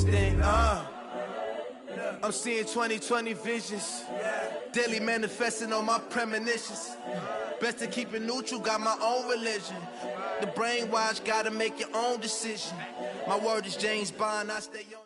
thing. I'm seeing 2020 visions. Daily manifesting on my premonitions. Best to keep it neutral, got my own religion. The brainwash, gotta make your own decision. My word is James Bond, I stay on.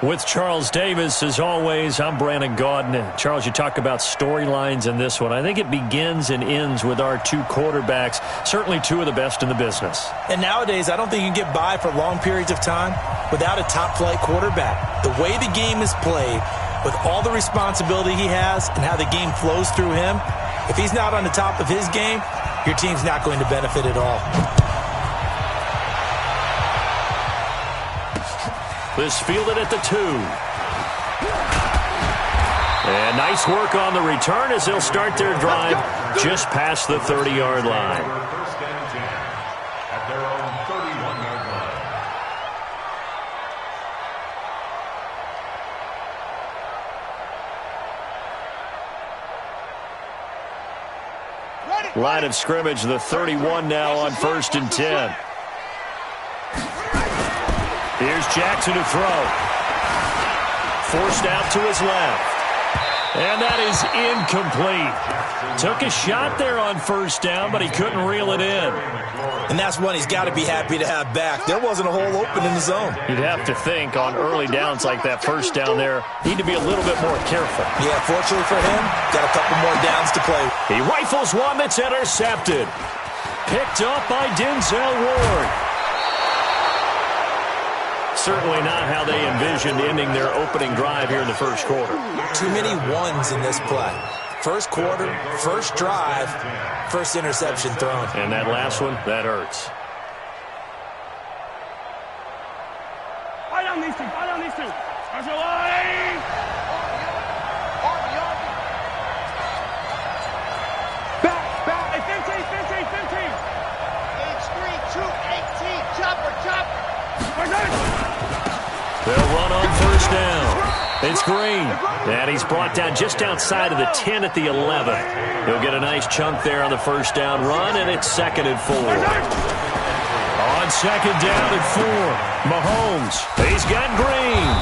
With Charles Davis, as always, I'm Brandon Gaudin. Charles, you talk about storylines in this one. I think it begins and ends with our two quarterbacks, certainly two of the best in the business. And nowadays, I don't think you can get by for long periods of time without a top-flight quarterback. The way the game is played, with all the responsibility he has and how the game flows through him, if he's not on the top of his game, your team's not going to benefit at all. This fielded at the 2. And nice work on the return as they'll start their drive just past the 30-yard line. First and 10 at their own 31-yard line. Line of scrimmage, the 31 now on 1st and 10. Here's Jackson to throw. Forced out to his left. And that is incomplete. Took a shot there on 1st down, but he couldn't reel it in. And that's one he's got to be happy to have back. There wasn't a hole open in the zone. You'd have to think on early downs like that 1st down there, need to be a little bit more careful. Yeah, fortunately for him, got a couple more downs to play. He rifles one that's intercepted. Picked up by Denzel Ward. Certainly not how they envisioned ending their opening drive here in the first quarter. Too many ones in this play. First quarter, first drive, first interception thrown. And that last one, that hurts. Right on these two, right on these two. Special line! Back, hey, 15. H3, 218, chopper. They'll run on 1st down. It's Green. And he's brought down just outside of the 10 at the 11. He'll get a nice chunk there on the 1st down run, and it's 2nd and 4. On 2nd down and 4, Mahomes. He's got Green.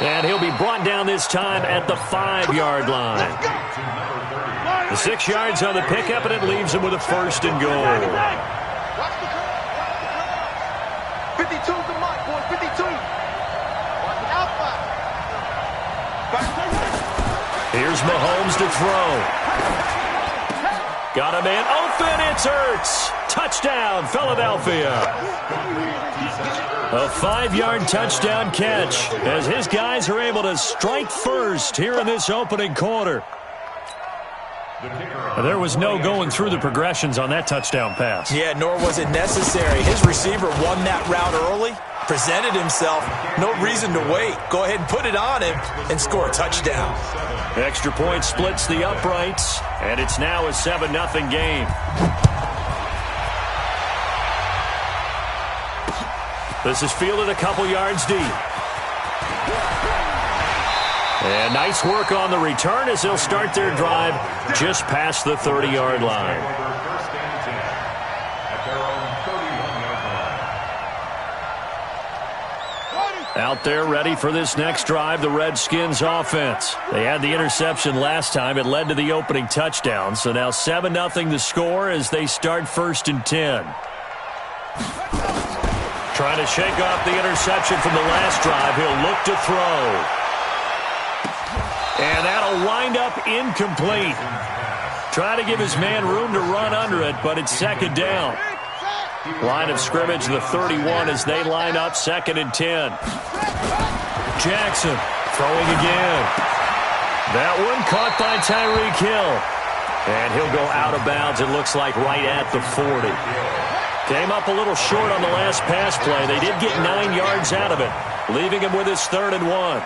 And he'll be brought down this time at the 5-yard line. The 6 yards on the pickup, and it leaves him with a 1st and goal. 52's the mark, boy, 52. Here's Mahomes to throw. Got a man open. It's Ertz. Touchdown, Philadelphia. A 5-yard touchdown catch as his guys are able to strike first here in this opening quarter. There was no going through the progressions on that touchdown pass. Yeah, nor was it necessary. His receiver won that route early, presented himself. No reason to wait. Go ahead and put it on him and score a touchdown. Extra point splits the uprights, and it's now a 7-0 game. This is fielded a couple yards deep. And nice work on the return as they'll start their drive just past the 30-yard line. First and 10 at their own 31-yard line. Out there ready for this next drive, the Redskins offense. They had the interception last time. It led to the opening touchdown. So now 7-0 the score as they start 1st and 10. Trying to shake off the interception from the last drive. He'll look to throw. And that'll wind up incomplete. Try to give his man room to run under it, but it's 2nd down. Line of scrimmage, the 31 as they line up 2nd and 10. Jackson throwing again. That one caught by Tyreek Hill. And he'll go out of bounds, it looks like, right at the 40. Came up a little short on the last pass play. They did get 9 yards out of it, leaving him with his 3rd and 1.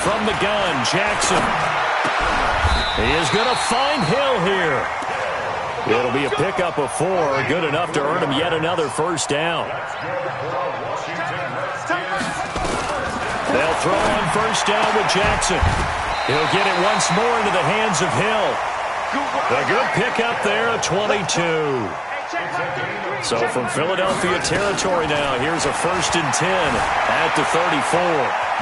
From the gun, Jackson. He is going to find Hill here. It'll be a pickup of 4, good enough to earn him yet another 1st down. They'll throw on 1st down with Jackson. He'll get it once more into the hands of Hill. A good pickup there, a 22. So from Philadelphia territory now, here's a 1st and 10 at the 34.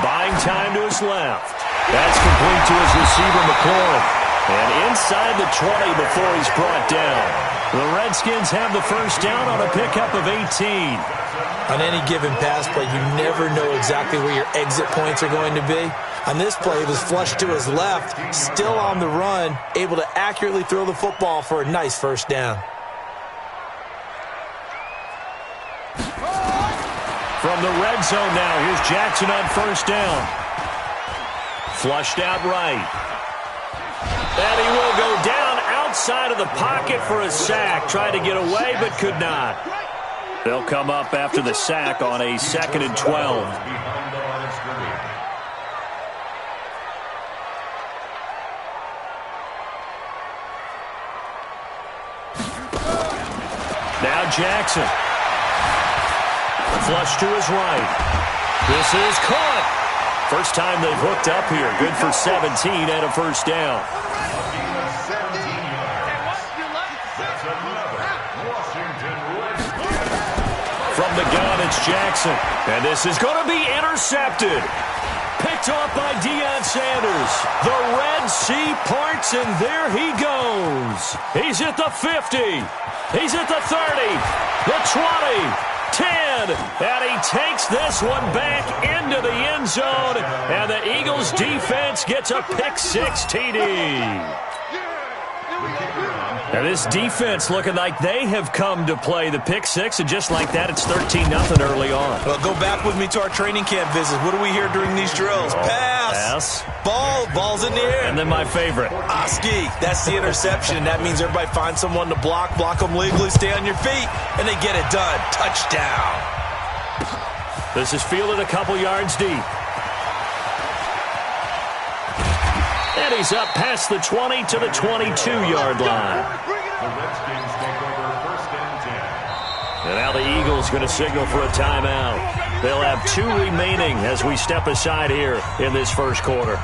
Buying time to his left. That's complete to his receiver, McLaurin. And inside the 20 before he's brought down. The Redskins have the first down on a pickup of 18. On any given pass play, you never know exactly where your exit points are going to be. On this play, it was flushed to his left, still on the run, able to accurately throw the football for a nice first down. From the red zone now, here's Jackson on first down. Flushed out right. And he will go down outside of the pocket for a sack. Tried to get away, but could not. They'll come up after the sack on a 2nd and 12. Now Jackson. Flush to his right. This is caught. First time they've hooked up here. Good for 17 and a first down. From the gun, it's Jackson. And this is going to be intercepted. Picked off by Deion Sanders. The Red Sea parts, and there he goes. He's at the 50. He's at the 30. The 20. 10, and he takes this one back into the end zone, and the Eagles defense gets a pick-6 TD. And this defense looking like they have come to play the pick-6, and just like that, it's 13-0 early on. Well, go back with me to our training camp visit. What do we hear during these drills? Pass. Ball's in the air. And then my favorite. Oski, that's the interception. That means everybody finds someone to block them legally, stay on your feet, and they get it done. Touchdown. This is fielded a couple yards deep. And he's up past the 20 to the 22-yard line. And now the Eagles going to signal for a timeout. They'll have 2 remaining as we step aside here in this first quarter.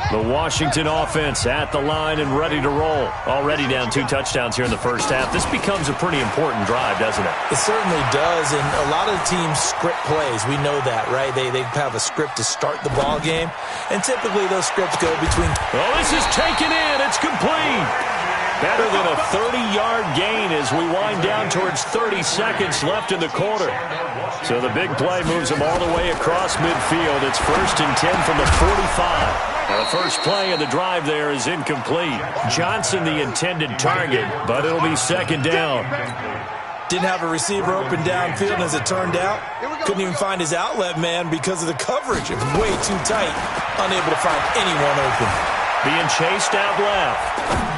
The Washington offense at the line and ready to roll. Already down 2 touchdowns here in the first half. This becomes a pretty important drive, doesn't it? It certainly does, and a lot of the teams script plays. We know that, right? They have a script to start the ball game, and typically those scripts go between... Oh, this is taken in. It's complete. Better than a 30-yard gain as we wind down towards 30 seconds left in the quarter. So the big play moves them all the way across midfield. It's 1st and 10 from the 45. Now the first play of the drive there is incomplete. Johnson the intended target, but it'll be 2nd down. Didn't have a receiver open downfield, and as it turned out, couldn't even find his outlet man because of the coverage. It was way too tight, unable to find anyone open. Being chased out left.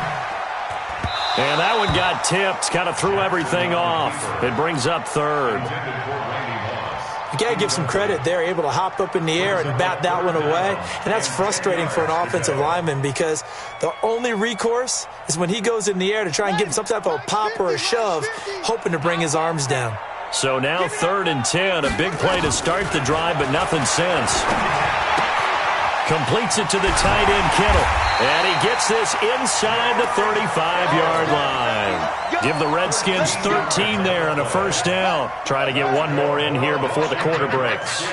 And that one got tipped, kind of threw everything off. It brings up 3rd. You got to give some credit there, able to hop up in the air and bat that one away. And that's frustrating for an offensive lineman because the only recourse is when he goes in the air to try and give him some type of a pop or a shove, hoping to bring his arms down. So now 3rd and 10, a big play to start the drive, but nothing since. Completes it to the tight end, Kittle. And he gets this inside the 35-yard line. Give the Redskins 13 there on a first down. Try to get one more in here before the quarter breaks.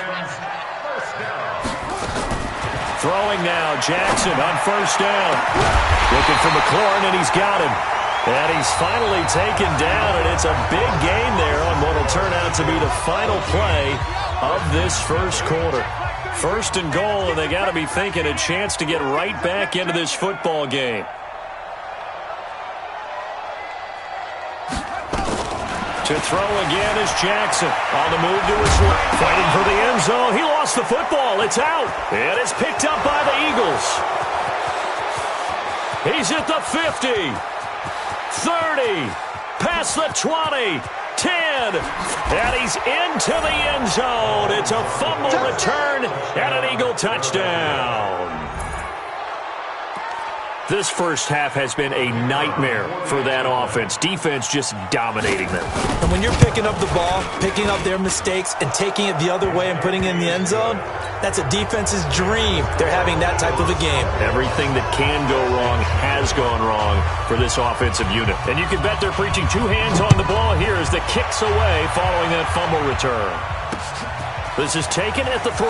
Throwing now, Jackson on first down. Looking for McLaurin, and he's got him. And he's finally taken down, and it's a big gain there on what will turn out to be the final play of this first quarter. 1st and goal, and they got to be thinking a chance to get right back into this football game. To throw again is Jackson. On the move to his left. Fighting for the end zone. He lost the football. It's out. And it's picked up by the Eagles. He's at the 50. 30. Past the 20. 10. And he's into the end zone. It's a fumble return and an Eagle touchdown. This first half has been a nightmare for that offense. Defense just dominating them. And when you're picking up the ball, picking up their mistakes, and taking it the other way and putting it in the end zone, that's a defense's dream. They're having that type of a game. Everything that can go wrong has gone wrong for this offensive unit. And you can bet they're preaching two hands on the ball here as the kick's away following that fumble return. This is taken at the 3.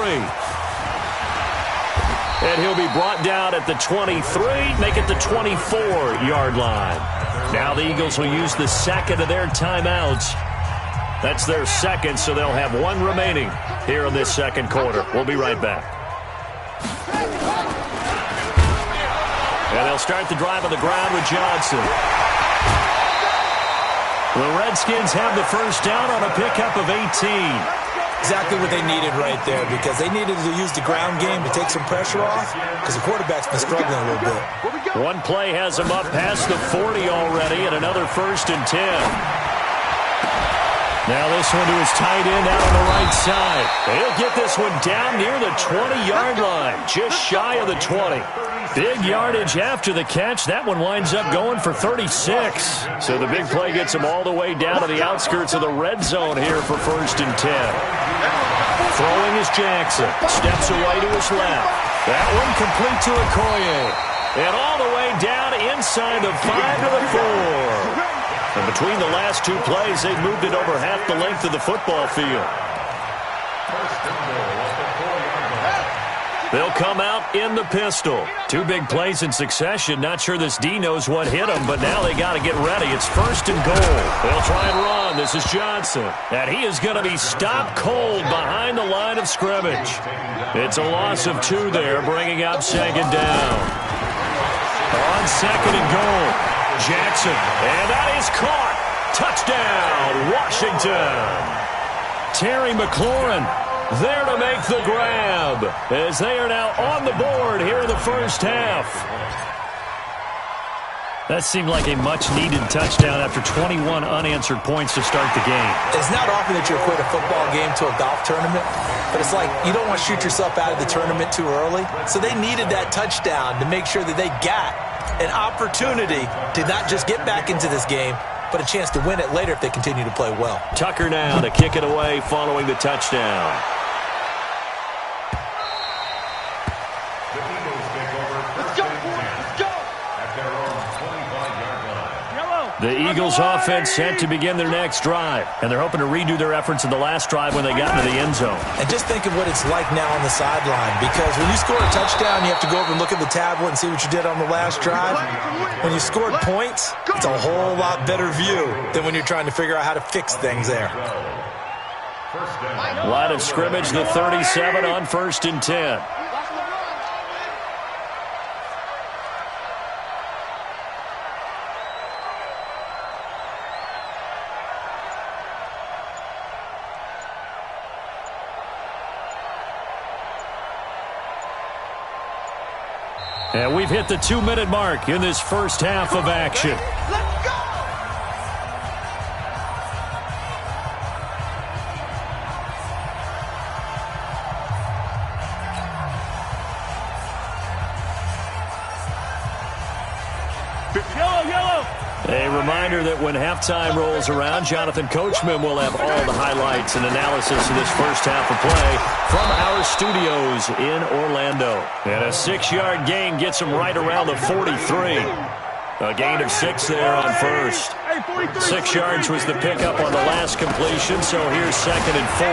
And he'll be brought down at the 23, make it the 24-yard line. Now the Eagles will use the second of their timeouts. That's their second, so they'll have one remaining here in this second quarter. We'll be right back. And they'll start the drive on the ground with Johnson. The Redskins have the first down on a pickup of 18. Exactly what they needed right there, because they needed to use the ground game to take some pressure off, because the quarterback's been struggling a little bit. One play has him up past the 40 already, and another 1st and 10. Now this one to his tight end out on the right side. He'll get this one down near the 20-yard line, just shy of the 20. Big yardage after the catch. That one winds up going for 36. So the big play gets him all the way down to the outskirts of the red zone here for 1st and 10. Throwing is Jackson. Steps away to his left. That one complete to Okoye. And all the way down inside the 5 to the 4. And between the last two plays, they've moved it over half the length of the football field. They'll come out in the pistol. Two big plays in succession. Not sure this D knows what hit him, but now they got to get ready. It's 1st and goal. They'll try and run. This is Johnson. And he is going to be stopped cold behind the line of scrimmage. It's a loss of 2 there, bringing up 2nd down. On 2nd and goal, Jackson. And that is caught. Touchdown, Washington. Terry McLaurin there to make the grab as they are now on the board here in the first half. That seemed like a much-needed touchdown after 21 unanswered points to start the game. It's not often that you equate a football game to a golf tournament, but it's like you don't want to shoot yourself out of the tournament too early. So they needed that touchdown to make sure that they got an opportunity to not just get back into this game, but a chance to win it later if they continue to play well. Tucker now to kick it away following the touchdown. The Eagles offense set to begin their next drive, and they're hoping to redo their efforts in the last drive when they got into the end zone. And just think of what it's like now on the sideline, because when you score a touchdown, you have to go over and look at the tablet and see what you did on the last drive. When you scored points, it's a whole lot better view than when you're trying to figure out how to fix things there. Line of scrimmage, the 37 on 1st and 10. And we've hit the 2-minute mark in this first half of action. A reminder that when halftime rolls around, Jonathan Coachman will have all the highlights and analysis of this first half of play from our studios in Orlando. And a 6-yard gain gets him right around the 43. A gain of 6 there on first. 6 yards was the pickup on the last completion, so here's 2nd and 4.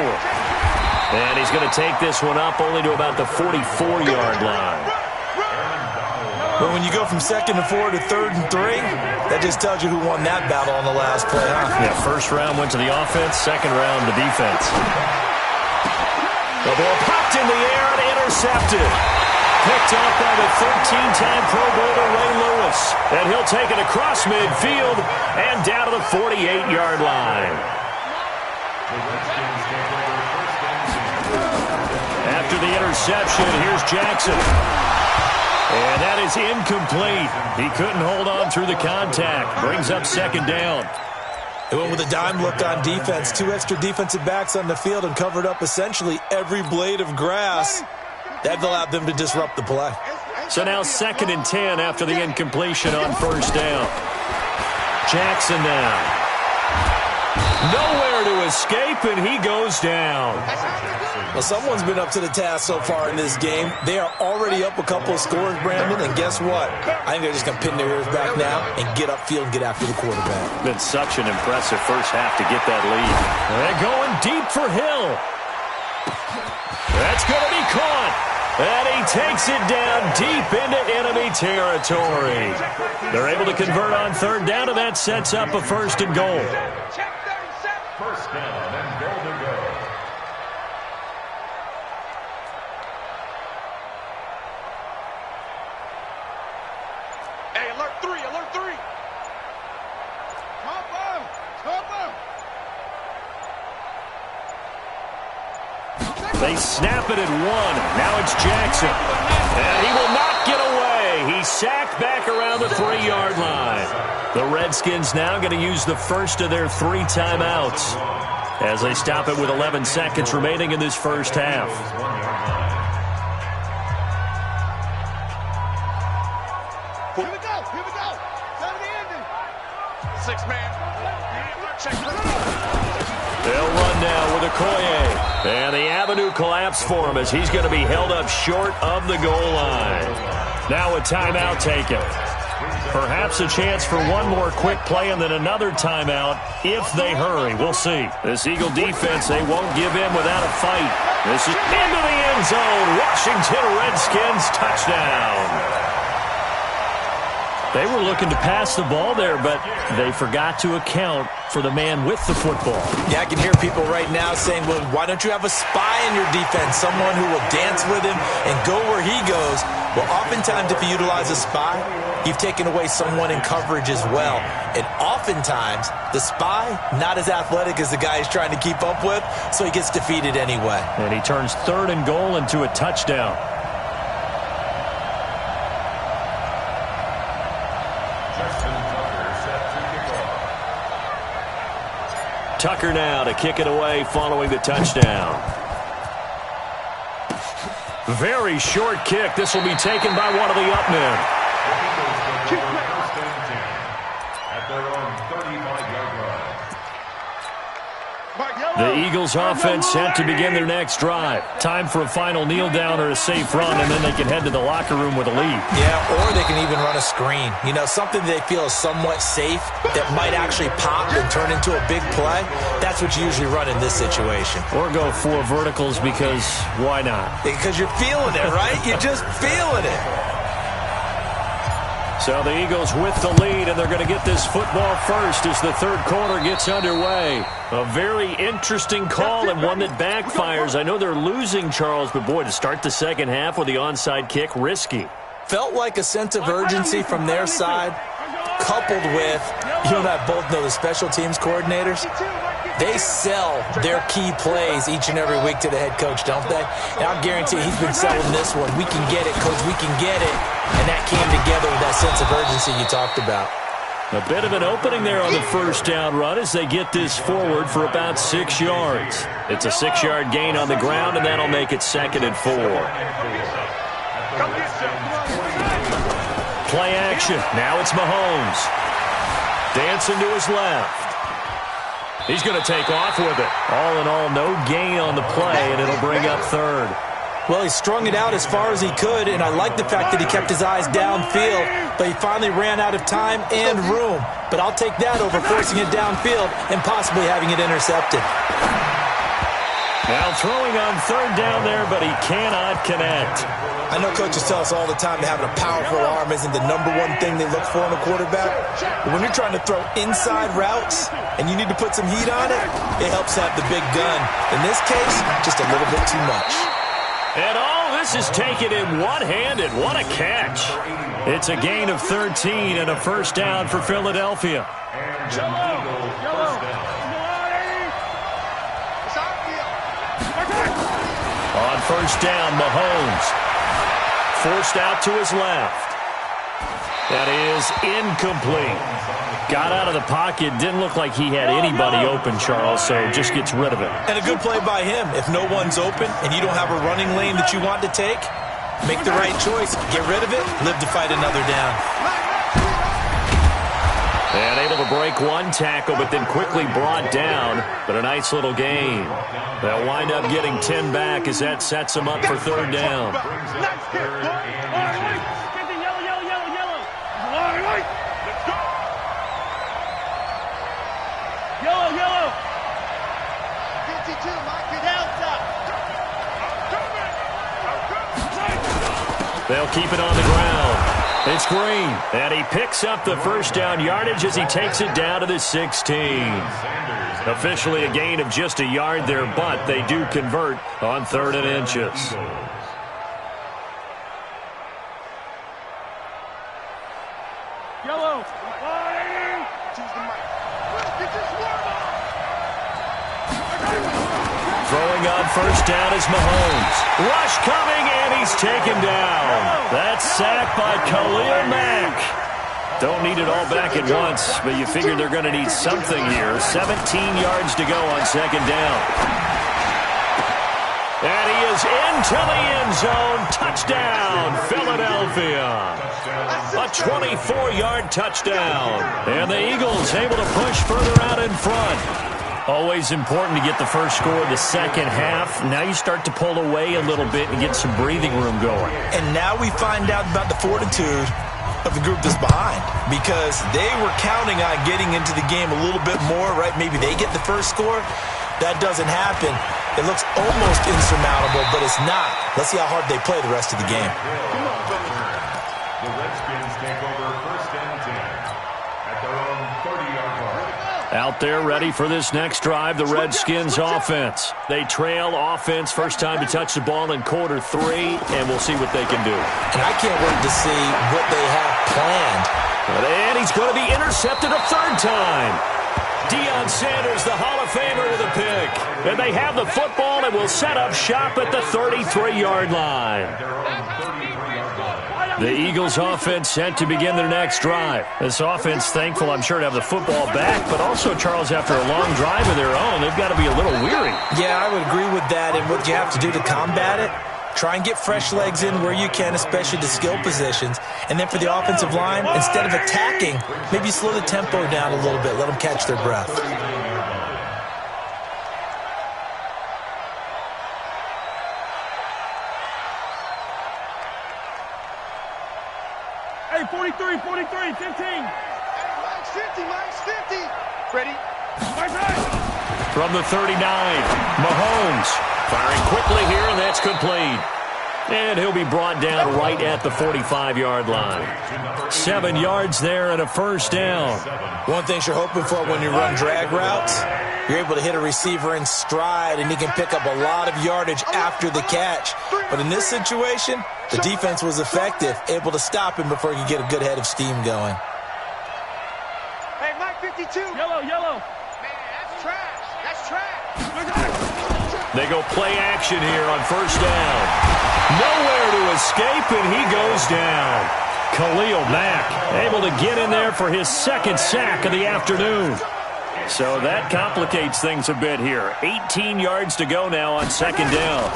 And he's going to take this one up only to about the 44-yard line. But when you go from 2nd and 4 to 3rd and 3, that just tells you who won that battle on the last play, huh? Yeah, first round went to the offense, second round the defense. The ball popped in the air and intercepted. Picked up by the 13-time Pro Bowler Ray Lewis. And he'll take it across midfield and down to the 48-yard line. After the interception, here's Jackson. And that is incomplete. He couldn't hold on through the contact. Brings up 2nd down. They went with a dime look on defense. 2 extra defensive backs on the field and covered up essentially every blade of grass. That allowed them to disrupt the play. So now 2nd and 10 after the incompletion on first down. Jackson now. Nowhere to escape, and he goes down. Well, someone's been up to the task so far in this game. They are already up a couple of scores, Brandon, and guess what? I think they're just going to pin their ears back now and get upfield and get after the quarterback. Been such an impressive first half to get that lead. They're going deep for Hill. That's going to be caught. And he takes it down deep into enemy territory. They're able to convert on 3rd down, and that sets up a 1st and goal. First down and goal to go. Hey, alert 3, alert 3. They snap it at 1. Now it's Jackson. And he will not get away. He's sacked back around the 3-yard line. The Redskins now going to use the first of their 3 timeouts as they stop it with 11 seconds remaining in this first half. Here we go. 6-man. They'll run now with Okoye. And the avenue collapsed for him as he's going to be held up short of the goal line. Now a timeout taken. Perhaps a chance for one more quick play and then another timeout if they hurry. We'll see. This Eagle defense, they won't give in without a fight. This is into the end zone. Washington Redskins touchdown. They were looking to pass the ball there, but they forgot to account for the man with the football. Yeah, I can hear people right now saying, well, why don't you have a spy in your defense, someone who will dance with him and go where he goes? Well, oftentimes if you utilize a spy, you've taken away someone in coverage as well. And oftentimes, the spy, not as athletic as the guy he's trying to keep up with, so he gets defeated anyway. And he turns 3rd and goal into a touchdown. Tucker now to kick it away following the touchdown. Very short kick. This will be taken by one of the up men. At their own 35-yard line. The Eagles offense set to begin their next drive. Time for a final kneel down or a safe run, and then they can head to the locker room with a lead. Yeah, or they can even run a screen. You know, something they feel is somewhat safe that might actually pop and turn into a big play. That's what you usually run in this situation. Or go 4 verticals because why not? Because you're feeling it, right? You're just feeling it. So the Eagles with the lead, and they're going to get this football first as the 3rd quarter gets underway. A very interesting call and one that backfires. I know they're losing, Charles, but boy, to start the second half with the onside kick, risky. Felt like a sense of urgency from their side, coupled with, you and I both know the special teams coordinators. They sell their key plays each and every week to the head coach, don't they? And I'll guarantee he's been selling this one. We can get it, coach, we can get it. And that came together with that sense of urgency you talked about. A bit of an opening there on the first down run as they get this forward for about 6 yards. It's a 6-yard gain on the ground, and that'll make it 2nd and 4. Play action. Now it's Mahomes. Dancing to his left. He's going to take off with it. All in all, no gain on the play, and it'll bring up 3rd. Well, he strung it out as far as he could, and I like the fact that he kept his eyes downfield, but he finally ran out of time and room. But I'll take that over forcing it downfield and possibly having it intercepted. Now throwing on 3rd down there, but he cannot connect. I know coaches tell us all the time that having a powerful arm isn't the #1 thing they look for in a quarterback. But when you're trying to throw inside routes and you need to put some heat on it, it helps have the big gun. In this case, just a little bit too much. And all this is taken in one-handed. What a catch. It's a gain of 13 and a first down for Philadelphia. On first down, Mahomes. Forced out to his left. That is incomplete. Got out of the pocket. Didn't look like he had anybody open, Charles, so just gets rid of it. And a good play by him. If no one's open and you don't have a running lane that you want to take, Make the right choice. Get rid of it. Live to fight another down. And able to break one tackle, but then quickly brought down. But a nice little gain. They'll wind up getting 10 back as that sets them up for third down. Yellow. 52, mark your delta. They'll keep it on the ground. It's Green, and he picks up the first down yardage as he takes it down to the 16. Officially a gain of just a yard there, but they do convert on 3rd and inches. Yellow. Throwing on first down is Mahomes. Rush coming, and he's taken down. That's sacked by Khalil Mack. Don't need it all back at once, but you figure they're going to need something here. 17 yards to go on 2nd down. And he is into the end zone. Touchdown, Philadelphia. A 24-yard touchdown. And the Eagles able to push further out in front. Always important to get the first score of the second half. Now you start to pull away a little bit and get some breathing room going. And now we find out about the fortitude of the group that's behind, because they were counting on getting into the game a little bit more, right? Maybe they get the first score. That doesn't happen. It looks almost insurmountable, but it's not. Let's see how hard they play the rest of the game. The Redskins take over 1st and 10 at their own 30-yard line. Out there ready for this next drive, the Redskins offense. They trail offense, first time to touch the ball in quarter 3, and we'll see what they can do. And I can't wait to see what they have planned. And he's going to be intercepted a 3rd time. Deion Sanders, the Hall of Famer, with a pick. And they have the football and will set up shop at the 33-yard line. The Eagles offense set to begin their next drive. This offense thankful, I'm sure, to have the football back, but also, Charles, after a long drive of their own, they've got to be a little weary. Yeah, I would agree with that. And what you have to do to combat it, try and get fresh legs in where you can, especially the skill positions. And then for the offensive line, instead of attacking, maybe slow the tempo down a little bit. Let them catch their breath. Hey, 43, 15. Mike's 50. Ready? From the 39, Mahomes firing quickly here, and that's complete. And he'll be brought down right at the 45-yard line. 7 yards there and a first down. One thing you're hoping for when you run drag routes, you're able to hit a receiver in stride, and he can pick up a lot of yardage after the catch. But in this situation, the defense was effective, able to stop him before he could get a good head of steam going. Hey, Mike 52. Yellow. Man, that's trash. They go play action here on first down. Nowhere to escape, and he goes down. Khalil Mack able to get in there for his 2nd sack of the afternoon. So that complicates things a bit here. 18 yards to go now on 2nd down.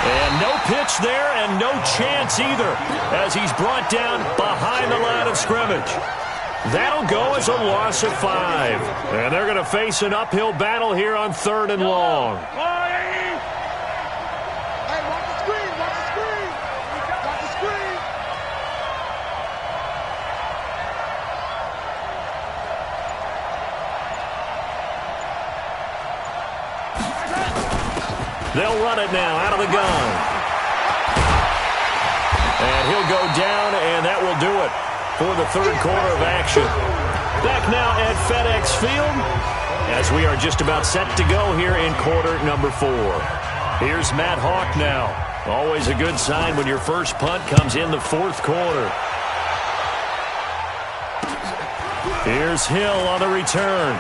And no pitch there and no chance either as he's brought down behind the line of scrimmage. That'll go as a loss of 5. And they're going to face an uphill battle here on 3rd and long. Hey, watch the screen. Watch the screen. They'll run it now out of the gun. And he'll go down, and that will do it for the 3rd quarter of action. Back now at FedEx Field as we are just about set to go here in quarter number 4. Here's Matt Hawk now. Always a good sign when your first punt comes in the 4th quarter. Here's Hill on the return.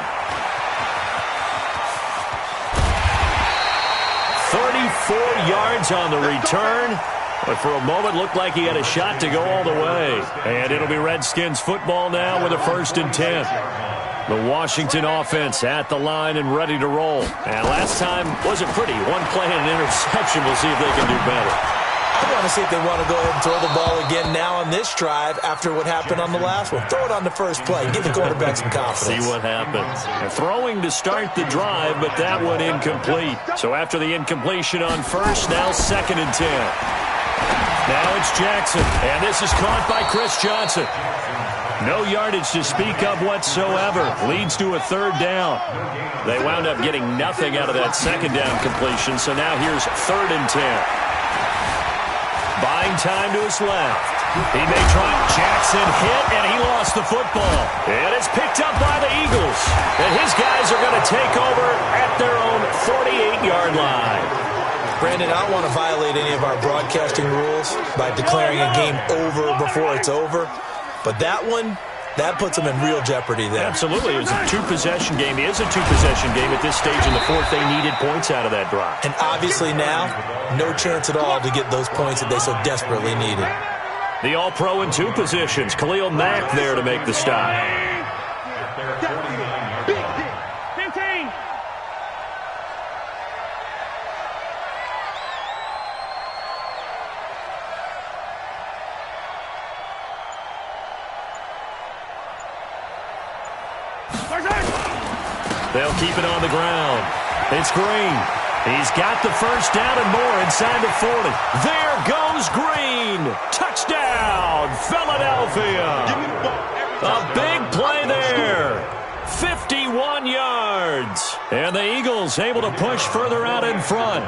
34 yards on the return. But for a moment, looked like he had a shot to go all the way. And it'll be Redskins football now with a 1st and 10. The Washington offense at the line and ready to roll. And last time wasn't pretty. One play and an interception. We'll see if they can do better. I want to see if they want to go ahead and throw the ball again now on this drive after what happened on the last one. Throw it on the first play. Give the quarterback some confidence. See what happens. They're throwing to start the drive, but that one incomplete. So after the incompletion on first, now 2nd and 10. Now it's Jackson, and this is caught by Chris Johnson. No yardage to speak of whatsoever. Leads to a 3rd down. They wound up getting nothing out of that 2nd down completion, so now here's 3rd and 10. Buying time to his left. He may try. Jackson hit, and he lost the football. And it's picked up by the Eagles. And his guys are going to take over at their own 48-yard line. Brandon, I don't want to violate any of our broadcasting rules by declaring a game over before it's over. But that one, that puts them in real jeopardy there. Absolutely. It was a 2-possession game. It is a 2-possession game at this stage in the 4th. They needed points out of that drive. And obviously now, no chance at all to get those points that they so desperately needed. The All-Pro in 2 positions. Khalil Mack there to make the stop. 15. They'll keep it on the ground. It's Green. He's got the first down and more inside the 40. There goes Green. Touchdown, Philadelphia. A big play there. 51 yards. And the Eagles able to push further out in front.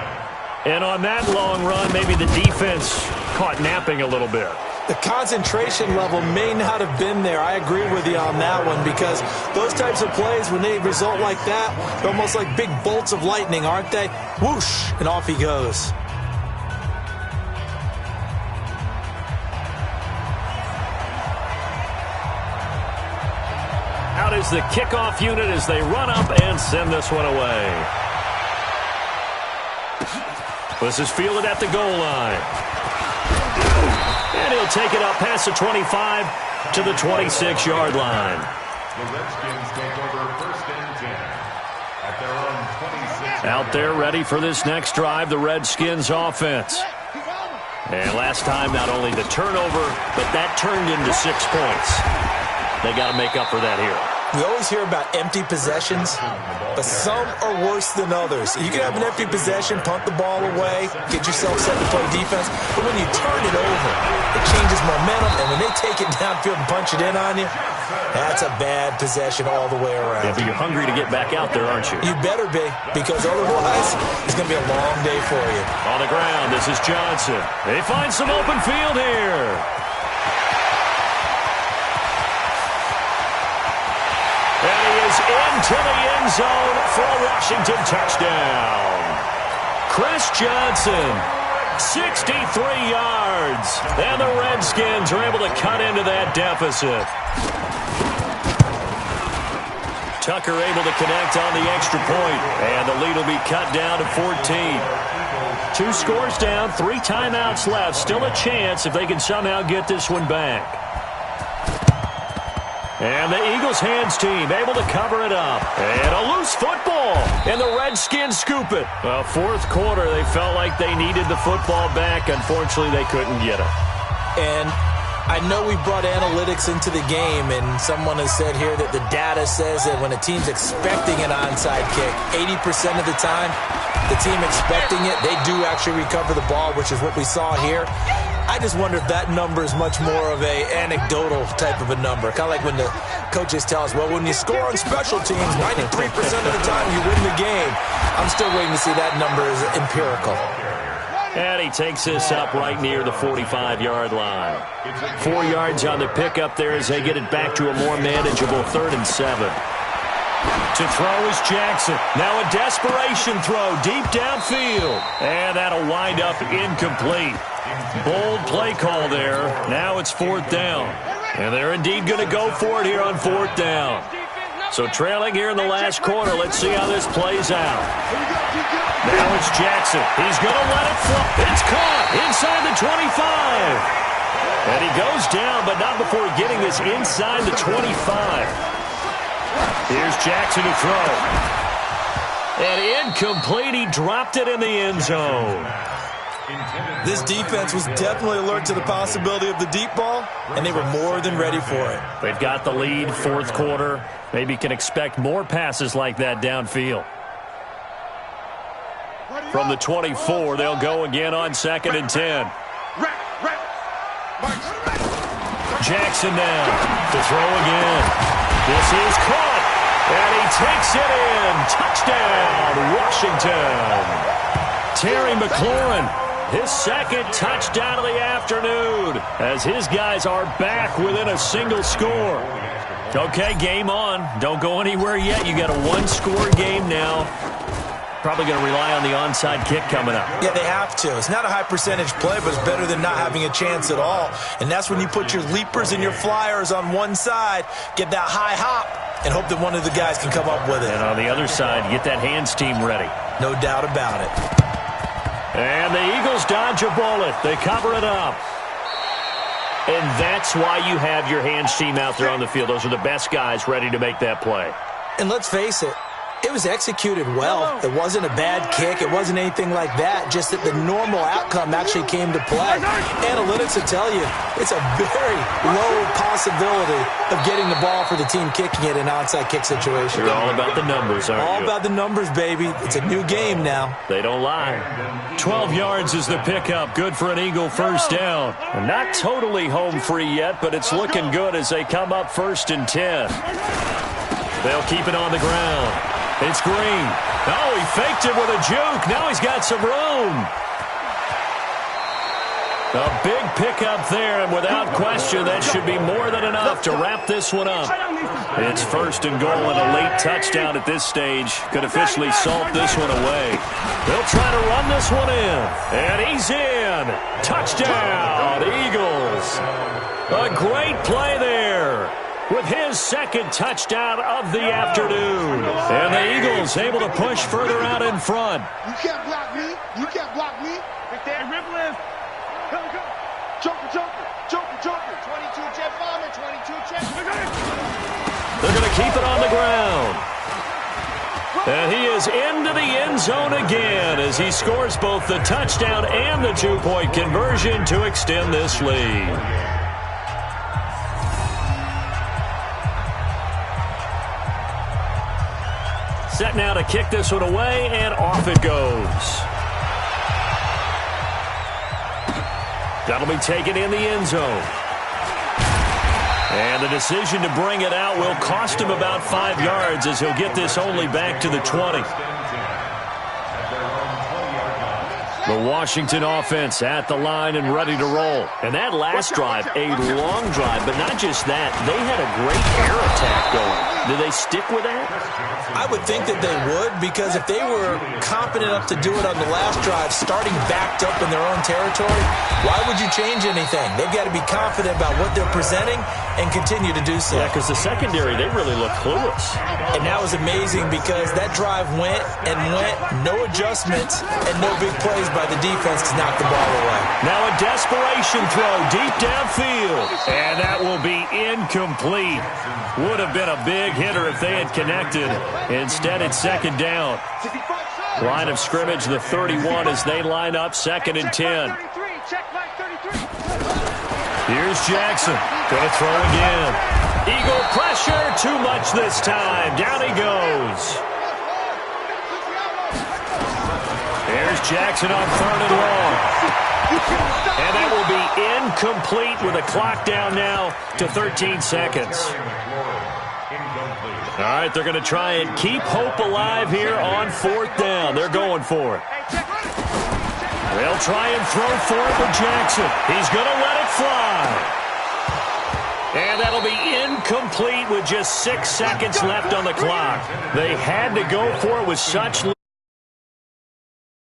And on that long run, maybe the defense caught napping a little bit. The concentration level may not have been there. I agree with you on that one because those types of plays, when they result like that, they're almost like big bolts of lightning, aren't they? Whoosh, and off he goes. Out is the kickoff unit as they run up and send this one away. This is fielded at the goal line. And he'll take it up past the 25 to the 26-yard line. The Redskins take over 1st and 10 at their own 26. Out there ready for this next drive, the Redskins offense. And last time, not only the turnover, but that turned into 6 points. They got to make up for that here. We always hear about empty possessions, but some are worse than others. You can have an empty possession, punt the ball away, get yourself set to play defense, but when you turn it over, it changes momentum, and when they take it downfield and punch it in on you, that's a bad possession all the way around. Yeah, but you're hungry to get back out there, aren't you? You better be, because otherwise, it's going to be a long day for you. On the ground, this is Johnson. They find some open field here. And he is into the end zone for a Washington touchdown. Chris Johnson, 63 yards. And the Redskins are able to cut into that deficit. Tucker able to connect on the extra point. And the lead will be cut down to 14. 2 scores down, 3 timeouts left. Still a chance if they can somehow get this one back. And the Eagles hands team able to cover it up. And a loose football. And the Redskins scoop it. Well, 4th quarter, they felt like they needed the football back. Unfortunately, they couldn't get it. And I know we brought analytics into the game, and someone has said here that the data says that when a team's expecting an onside kick, 80% of the time, the team expecting it, they do actually recover the ball, which is what we saw here. I just wonder if that number is much more of a anecdotal type of a number. Kind of like when the coaches tell us, well, when you score on special teams, 93% of the time you win the game. I'm still waiting to see that number is empirical. And he takes this up right near the 45-yard line. 4 yards on the pickup there as they get it back to a more manageable 3rd and 7. To throw is Jackson. Now a desperation throw deep downfield. And that'll wind up incomplete. Bold play call there. Now it's 4th down. And they're indeed going to go for it here on 4th down. So trailing here in the last quarter. Let's see how this plays out. Now it's Jackson. He's going to let it fly. It's caught inside the 25. And he goes down, but not before getting this inside the 25. Here's Jackson to throw. And incomplete. He dropped it in the end zone. This defense was definitely alert to the possibility of the deep ball, and they were more than ready for it. They've got the lead, fourth quarter. Maybe can expect more passes like that downfield. From the 24, they'll go again on 2nd and 10. Jackson now to throw again. This is caught, and he takes it in. Touchdown, Washington. Terry McLaurin, his second touchdown of the afternoon, as his guys are back within a single score. Okay, game on. Don't go anywhere yet. You got a one-score game now. Probably going to rely on the onside kick coming up. Yeah, they have to. It's not a high percentage play, but it's better than not having a chance at all. And that's when you put your leapers and your flyers on one side, get that high hop, and hope that one of the guys can come up with it. And on the other side, get that hands team ready. No doubt about it. And the Eagles dodge a bullet. They cover it up. And that's why you have your hands team out there on the field. Those are the best guys ready to make that play. And let's face it, it was executed well. It wasn't a bad kick. It wasn't anything like that. Just that the normal outcome actually came to play. Analytics will tell you it's a very low possibility of getting the ball for the team kicking it in an onside kick situation. You're all about the numbers, aren't you? All about the numbers, baby. It's a new game now. They don't lie. 12 yards is the pickup. Good for an Eagle first down. Not totally home free yet, but it's looking good as they come up 1st and 10. They'll keep it on the ground. It's Green. Oh, he faked it with a juke. Now he's got some room. A big pickup there, and without question, that should be more than enough to wrap this one up. It's 1st and goal, and a late touchdown at this stage could officially salt this one away. They'll try to run this one in, and he's in. Touchdown, Eagles. A great play there, with his second touchdown of the afternoon. And the Eagles able to push further out in front. You can't block me. You can't block me. Right there, rip lift. Joker. 22 jet bomber, 22 jet. They're going to keep it on the ground. And he is into the end zone again as he scores both the touchdown and the two-point conversion to extend this lead. Set now to kick this one away, and off it goes. That'll be taken in the end zone. And the decision to bring it out will cost him about 5 yards as he'll get this only back to the 20. The Washington offense at the line and ready to roll. And that last drive, a long drive, but not just that. They had a great air attack going. Do they stick with that? I would think that they would, because if they were confident enough to do it on the last drive, starting backed up in their own territory, why would you change anything? They've got to be confident about what they're presenting and continue to do so. Yeah, because the secondary, they really look clueless. And that was amazing because that drive went, no adjustments, and no big plays by the defense to knock the ball away. Now a desperation throw deep downfield. And that will be incomplete. Would have been a big hitter if they had connected. Instead, it's 2nd down. Line of scrimmage, the 31 as they line up 2nd and 10. Here's Jackson. Going to throw again. Eagle pressure. Too much this time. Down he goes. Here's Jackson on 3rd and long. And that will be incomplete with the clock down now to 13 seconds. All right, they're going to try and keep hope alive here on 4th down. They're going for it. They'll try and throw for it with Jackson. He's going to let it fly. And that'll be incomplete with just 6 seconds left on the clock. They had to go for it with such